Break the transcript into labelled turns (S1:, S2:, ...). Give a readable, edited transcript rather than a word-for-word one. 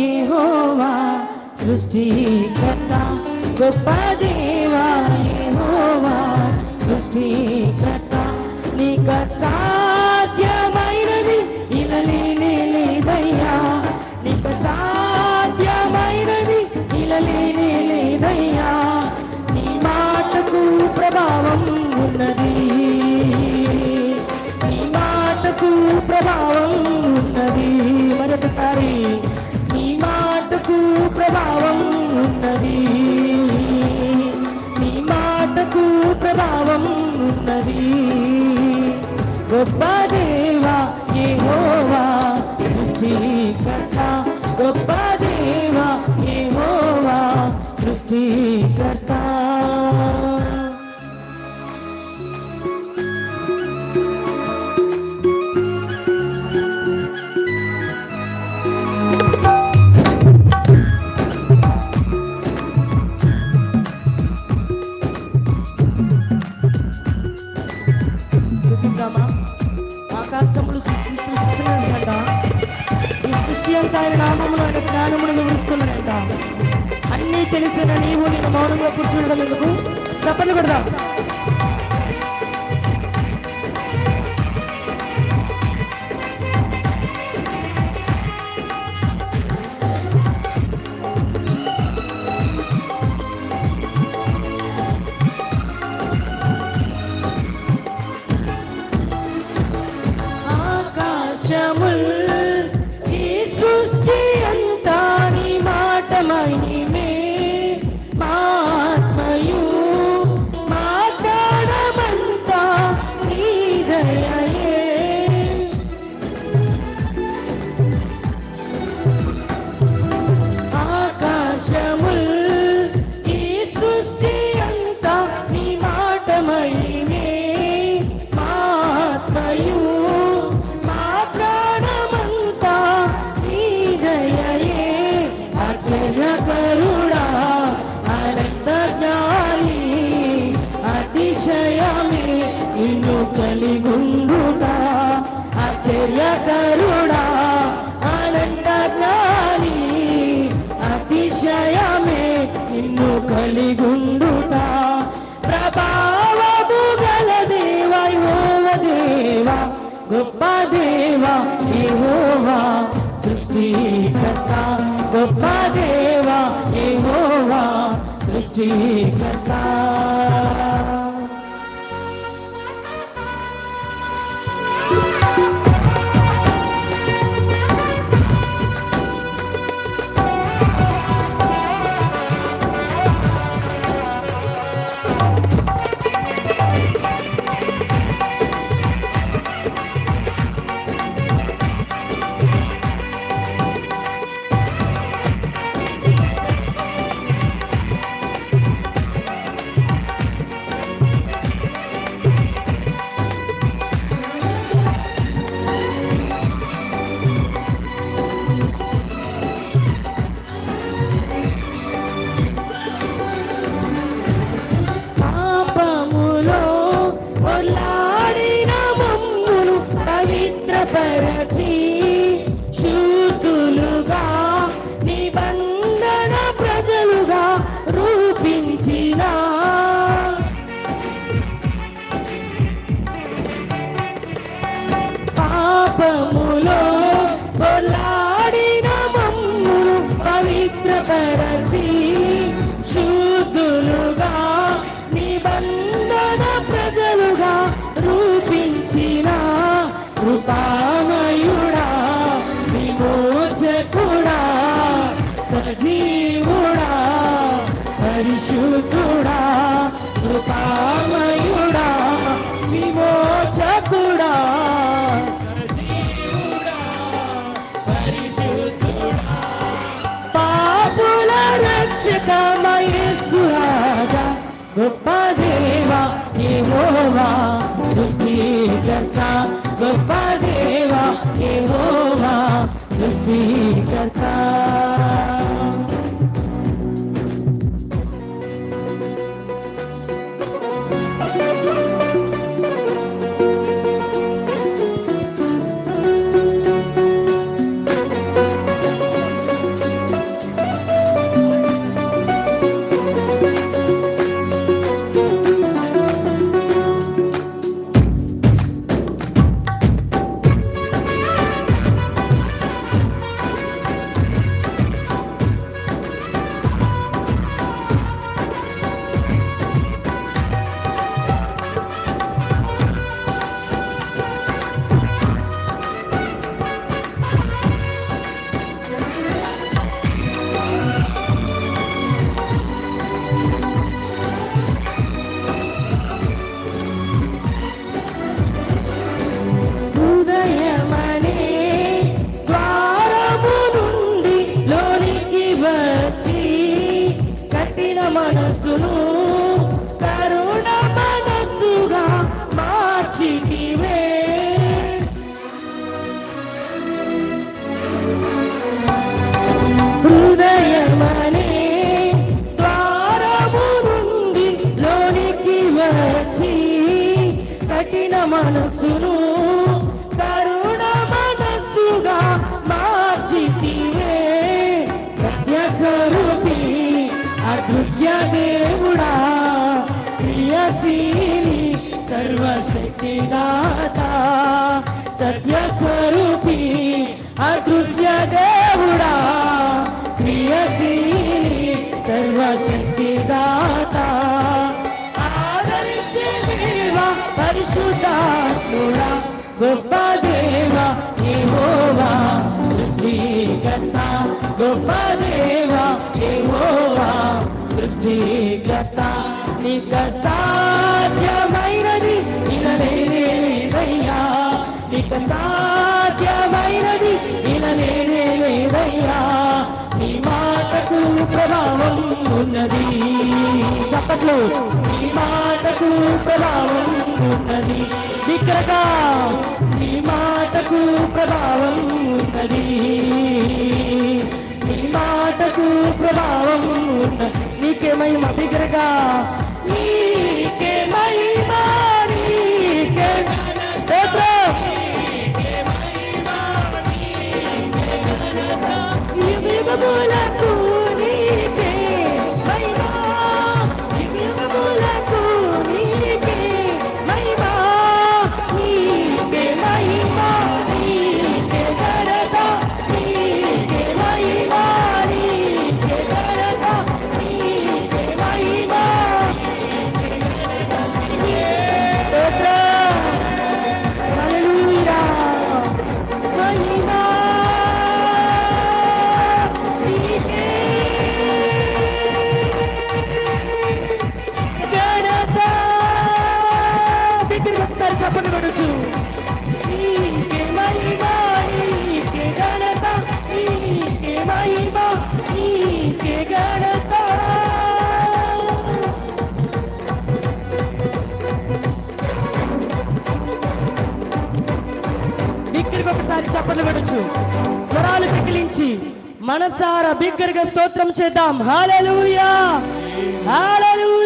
S1: యెహోవా సృష్టికర్త, గొప్ప దేవా యెహోవా సృష్టికర్త. నీకు సాధ్యమైనది ఇలా లేనే లేదయ్యా, నీకు సాధ్యమైనది ఇలా లేనే లేదయ్యా. నీ మాటకు ప్రభావం ఉన్నది, నీ మాటకు ప్రభావం ఉన్నది. మరొకసారి, నీ మాటకు ప్రభావం ఉన్నది, నీ మాటకు ప్రభావం ఉన్నది. గొప్ప దేవా యెహోవా సృష్టికర్త, గొప్ప దేవా యెహోవా సృష్టికర్త. ఆకాశములు సృష్టిస్తున్నాడంట, ఈ సృష్టి అంతా ఆయన నామములు ఆయన జ్ఞానమును వివరిస్తున్నాడంట. అన్నీ తెలిసిన నీవు నేను మౌనంగా కూర్చుండడం ఎందుకు? చెప్పండి పెడదాం. ఈ సృష్టి అంతా నీ మాట మహిమే, మాత్మయు మాట్లాడమంతా నీ దయయే. ఆకాశముల్ ఈ సృష్టి అంతా నీ మాట మహిమే, మాత్మయు ఆశ్చర్యకరుడా ఆనంద జ్ఞాని అతిశయమే నిన్ను కలిగుండుట. ఆశ్చర్యకరుడా ఆనంద జ్ఞాని అతిశయమే నిన్ను కలిగుండుట. ప్రభావము గల దేవా యెహోవా దేవా, గొప్ప దేవా యెహోవా సృష్టికర్త, గొప్ప దేవా యెహోవా సృష్టికర్త. పరచి శుద్ధులుగా నిబంధన ప్రజలుగా రూపించిన పాపములో పొలాడిన మమ్మును పవిత్రపరచి శుద్ధులుగా నిబంధన ప్రజలుగా రూపించిన కృపామయుడా విమోచకుడా సజీవుడా పరిశుద్ధుడా, కృపామయుడా విమోచకుడా సజీవుడా పరిశుద్ధుడా, పాపుల రక్షక యేసు రాజా, గొప్ప దేవా యెహోవా సృష్టికర్త, గొప్ప దేవా యెహోవా సృష్టికర్త. అదృశ్య దేవుడా క్రియాశీలి సర్వశక్తిదాత సత్య స్వరూపి అదృశ్య దేవుడా క్రియాశీలి సర్వశక్తిదాత ఆదరించే దేవా పరిశుద్ధాత్ముడా గొప్ప దేవా యెహోవా సృష్టికర్త గొప్ప దేవా యెహోవా సృష్టికర్త నీకు సాధ్యమైనది ఇనలేదయ్యా నీకు సాధ్యమైనది ఇనలేదయ్యా నీ మాటకు ప్రభావం ఉన్నది చప్పట్లు నీ మాటకు ప్రభావం ఉన్నది విక్రగా నీ మాటకు ప్రభావం ఉన్నది నీ మాటకు ప్రభావం ఉన్నది నీకే మహిమ విగ్రగా నీకే మహిమ నీకే స్తోత్రం యుగములకు నీకే మహిమ యుగములకు నీకే మహిమ నీకే మహిమ నీకే ఘనత నీకే మహిమ నీకే ఘనత నీకే మహిమ స్తోత్రం హల్లెలూయా మహిమ నీకే ఘనత బిగ్గరగా ఒకసారి చెప్పండి కొడొచ్చు నీకే మహిమ నీకే ఘనత నీకే మహిమ నీకే ఘనత బిగ్గరగా ఒకసారి చెప్పండి కొడొచ్చు స్వరాలు పిగిలించి మనసారా బిగ్గరగా స్తోత్రం చేద్దాం హల్లెలూయా హల్లెలూయా